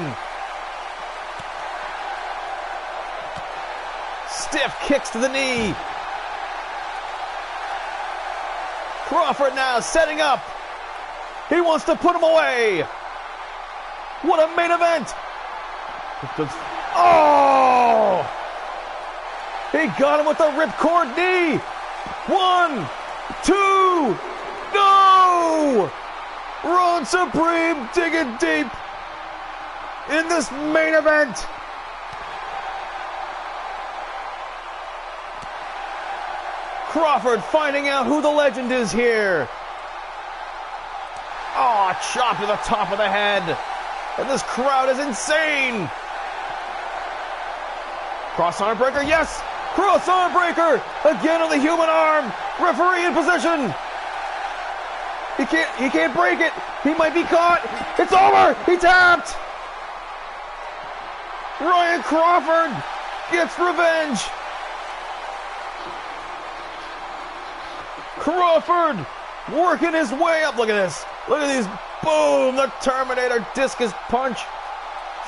Stiff kicks to the knee. Crawford now setting up. He wants to put him away. What a main event. Oh! He got him with the ripcord knee. 1, 2, no! Ron Supreme digging deep in this main event. Crawford finding out who the legend is here. Oh, chop to the top of the head. And this crowd is insane. Cross arm breaker, yes. Cross arm breaker. Again on the human arm. Referee in position. He can't break it. He might be caught. It's over. He tapped. Ryan Crawford gets revenge. Crawford working his way up. Look at this. Look at these. Boom. The Terminator discus punch.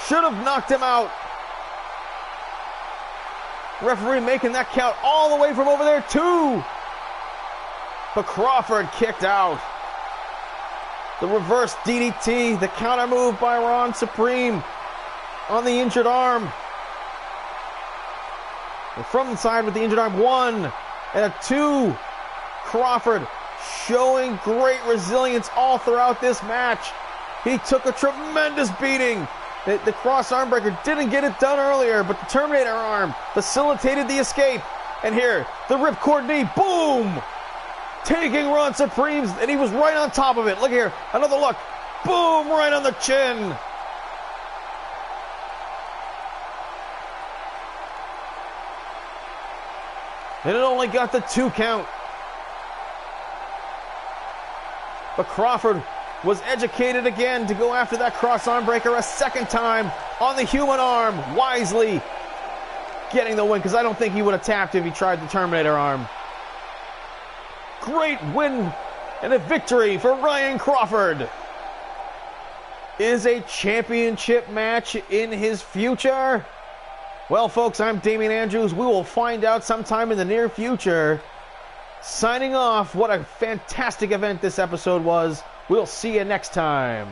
Should have knocked him out. Referee making that count all the way from over there too. But Crawford kicked out. The reverse DDT, the counter move by Ron Supreme on the injured arm. And from the side with the injured arm, 1 and a 2. Crawford showing great resilience all throughout this match. He took a tremendous beating. The cross arm breaker didn't get it done earlier, but the Terminator arm facilitated the escape. And here, the ripcord knee, boom! Taking Ron Supreme's, and he was right on top of it. Look here, another look. Boom, right on the chin. And it only got the 2 count. But Crawford was educated again to go after that cross arm breaker a second time on the human arm, wisely getting the win, because I don't think he would have tapped if he tried the Terminator arm. Great win and a victory for Ryan Crawford. Is a championship match in his future? Well, folks, I'm Damian Andrews. We will find out sometime in the near future. Signing off, what a fantastic event this episode was. We'll see you next time.